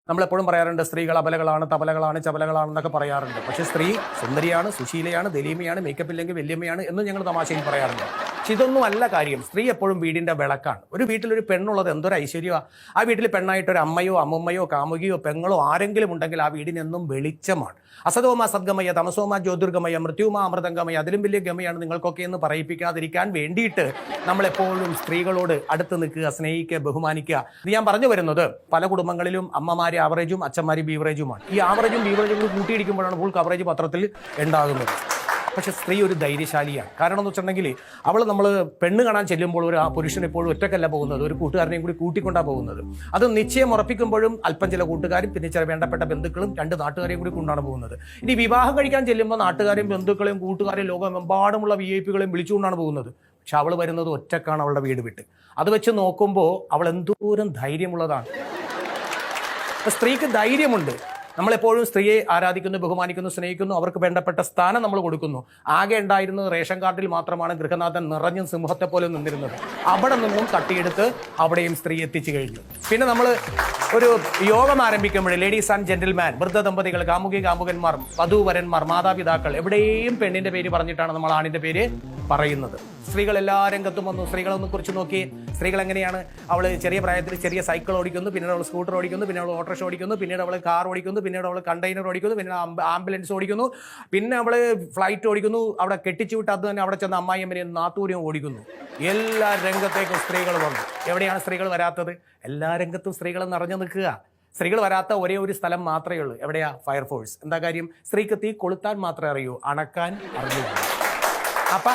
നമ്മളെപ്പോഴും പറയാറുണ്ട് സ്ത്രീകൾ അബലകളാണ്, തബലകളാണ്, ചപലകളാണെന്നൊക്കെ പറയാറുണ്ട്. പക്ഷേ സ്ത്രീ സുന്ദരിയാണ്, സുശീലയാണ്, ദലീമയാണ്, മേക്കപ്പ് ഇല്ലെങ്കിൽ വല്യമ്മയാണ് എന്ന് ഞങ്ങൾ തമാശയിൽ പറയാറുണ്ട്. പക്ഷെ ഇതൊന്നും അല്ല കാര്യം. സ്ത്രീ എപ്പോഴും വീടിന്റെ വിളക്കാണ്. ഒരു വീട്ടിലൊരു പെണ്ണുള്ളത് എന്തൊരു ഐശ്വര്യമാണ്. ആ വീട്ടിൽ പെണ്ണായിട്ട് ഒരു അമ്മയോ അമ്മുമ്മയോ കാമുകിയോ പെങ്ങളോ ആരെങ്കിലും ഉണ്ടെങ്കിൽ ആ വീടിനെന്നും വെളിച്ചമാണ്. അസതോമ സദ്ഗമയ, തമസോമ ജ്യോതിർഗമയ, മൃത്യുമ അമൃതംഗമയ, അതിലും വലിയ ഗമയാണ് നിങ്ങൾക്കൊക്കെ എന്ന് പറയിപ്പിക്കാതിരിക്കാൻ വേണ്ടിയിട്ട് നമ്മളെപ്പോഴും സ്ത്രീകളോട് അടുത്ത് നിൽക്കുക, സ്നേഹിക്കുക, ബഹുമാനിക്കുക. ഇത് ഞാൻ പറഞ്ഞു വരുന്നത് പല കുടുംബങ്ങളിലും അമ്മമാര് ആവറേജും അച്ഛന്മാര് ബീവറേജുമാണ്. ഈ ആവറേജും ബീവറേജും കൂട്ടിയിടിക്കുമ്പോഴാണ് ഫുൾ കവറേജ് പത്രത്തിൽ ഉണ്ടാകുന്നത്. പക്ഷെ സ്ത്രീ ഒരു ധൈര്യശാലിയാണ്. കാരണം എന്ന് വെച്ചിട്ടുണ്ടെങ്കിൽ നമ്മൾ പെണ്ണ് കാണാൻ ചെല്ലുമ്പോൾ ആ പുരുഷൻ എപ്പോഴും ഒറ്റക്കല്ല പോകുന്നത്, ഒരു കൂട്ടുകാരനെയും കൂടി കൂട്ടിക്കൊണ്ടാണ് പോകുന്നത്. അത് നിശ്ചയം ഉറപ്പിക്കുമ്പോഴും അല്പം ചില കൂട്ടുകാരും പിന്നെ ചില വേണ്ടപ്പെട്ട ബന്ധുക്കളും 2 നാട്ടുകാരെയും കൂടി കൊണ്ടാണ് പോകുന്നത്. ഇനി വിവാഹം കഴിക്കാൻ ചെല്ലുമ്പോൾ നാട്ടുകാരെയും ബന്ധുക്കളെയും കൂട്ടുകാരെയും ലോകമെമ്പാടുമുള്ള VIP-കളെയും വിളിച്ചുകൊണ്ടാണ് പോകുന്നത്. പക്ഷെ അവൾ വരുന്നത് ഒറ്റക്കാണ് അവളുടെ വീട് വിട്ട്. അത് വെച്ച് നോക്കുമ്പോൾ അവൾ എന്തോരം ധൈര്യമുള്ളതാണ്. സ്ത്രീക്ക് ധൈര്യമുണ്ട്. നമ്മളെപ്പോഴും സ്ത്രീയെ ആരാധിക്കുന്നു, ബഹുമാനിക്കുന്നു, സ്നേഹിക്കുന്നു, അവർക്ക് വേണ്ടപ്പെട്ട സ്ഥാനം നമ്മൾ കൊടുക്കുന്നു. ആകെ ഉണ്ടായിരുന്നത് റേഷൻ കാർഡിൽ മാത്രമാണ് ഗൃഹനാഥൻ നിറഞ്ഞും സിംഹത്തെ പോലെ നിന്നിരുന്നത്. അവിടെ നിന്നും തട്ടിയെടുത്ത് അവിടെയും സ്ത്രീ എത്തിച്ചു കഴിഞ്ഞു. പിന്നെ നമ്മൾ ഒരു യോഗം ആരംഭിക്കുമ്പോൾ ലേഡീസ് ആൻഡ് ജെന്റിൽമാൻ, വൃദ്ധ ദമ്പതികൾ, കാമുകി കാമുകന്മാർ, വധൂവരന്മാർ, മാതാപിതാക്കൾ, എവിടെയും പെണ്ണിന്റെ പേര് പറഞ്ഞിട്ടാണ് നമ്മൾ ആണിന്റെ പേര് പറയുന്നത്. സ്ത്രീകൾ എല്ലാ രംഗത്തും വന്നു. സ്ത്രീകളൊന്ന് കുറിച്ച് നോക്കി. സ്ത്രീകൾ എങ്ങനെയാണ്? അവൾ ചെറിയ പ്രായത്തിൽ ചെറിയ സൈക്കിൾ ഓടിക്കുന്നു, പിന്നീട് അവൾ സ്കൂട്ടർ ഓടിക്കുന്നു, പിന്നെ അവൾ ഓട്ടോറിക്ഷ ഓടിക്കുന്നു, പിന്നീട് അവൾ കാർ ഓടിക്കുന്നു, പിന്നീട് അവൾ കണ്ടെയ്നർ ഓടിക്കുന്നു, പിന്നെ ആംബുലൻസ് ഓടിക്കുന്നു, പിന്നെ അവൾ ഫ്ലൈറ്റ് ഓടിക്കുന്നു. അവിടെ കെട്ടിച്ചു വിട്ട് അത് തന്നെ അവിടെ ചെന്ന് അമ്മായിയമ്മനെയും നാത്തൂരെയും ഓടിക്കുന്നു. എല്ലാ രംഗത്തേക്കും സ്ത്രീകൾ വന്നു. എവിടെയാണ് സ്ത്രീകൾ വരാത്തത്? എല്ലാ രംഗത്തും സ്ത്രീകൾ നിറഞ്ഞു നിൽക്കുക. സ്ത്രീകൾ വരാത്ത ഒരേ ഒരു സ്ഥലം മാത്രമേ ഉള്ളൂ. എവിടെയാ? ഫയർഫോഴ്സ്. എന്താ കാര്യം? സ്ത്രീക്ക് തീ കൊളുത്താൻ മാത്രമേ അറിയൂ, അണക്കാൻ അറിയില്ല. അപ്പൊ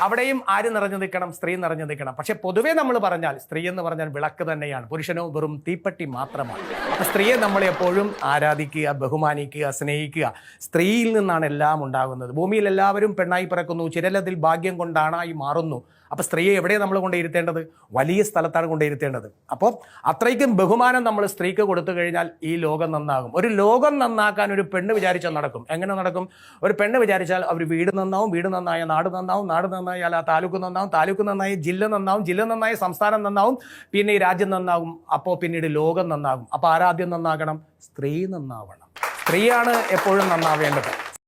അവിടെയും ആര് നിറഞ്ഞു നിൽക്കണം? സ്ത്രീ നിറഞ്ഞു നിൽക്കണം. പക്ഷെ പൊതുവേ നമ്മൾ പറഞ്ഞാൽ സ്ത്രീ എന്ന് പറഞ്ഞാൽ വിളക്ക് തന്നെയാണ്, പുരുഷനോ വെറും തീപ്പെട്ടി മാത്രമാണ്. അപ്പൊ സ്ത്രീയെ നമ്മൾ എപ്പോഴും ആരാധിക്കുക, ബഹുമാനിക്കുക, സ്നേഹിക്കുക. സ്ത്രീയിൽ നിന്നാണ് എല്ലാം ഉണ്ടാകുന്നത്. ഭൂമിയിൽ എല്ലാവരും പെണ്ണായി പിറക്കുന്നു, ചിരലതിൽ ഭാഗ്യം കൊണ്ടാണായി മാറുന്നു. അപ്പൊ സ്ത്രീയെ എവിടെയാണ് നമ്മൾ കൊണ്ടിരുത്തേണ്ടത്? വലിയ സ്ഥലത്താണ് കൊണ്ടിരുത്തേണ്ടത്. അപ്പോൾ അത്രയ്ക്കും ബഹുമാനം നമ്മൾ സ്ത്രീക്ക് കൊടുത്തു കഴിഞ്ഞാൽ ഈ ലോകം നന്നാകും. ഒരു ലോകം നന്നാക്കാൻ ഒരു പെണ്ണ് വിചാരിച്ചാൽ നടക്കും. എങ്ങനെ നടക്കും? ഒരു പെണ്ണ് വിചാരിച്ചാൽ അവർ വീട് നന്നാവും, വീട് നന്നായ നാട് നന്നാവും, നാട് നന്നായാൽ ആ താലൂക്ക് നന്നാവും, താലൂക്ക് നന്നായി ജില്ല നന്നാവും, ജില്ല നന്നായി സംസ്ഥാനം നന്നാവും, പിന്നെ ഈ രാജ്യം നന്നാകും. അപ്പോൾ പിന്നീട് ലോകം നന്നാകും. അപ്പോൾ ആരാദ്യം നന്നാകണം? സ്ത്രീ നന്നാവണം. സ്ത്രീയാണ് എപ്പോഴും നന്നാവേണ്ടത്.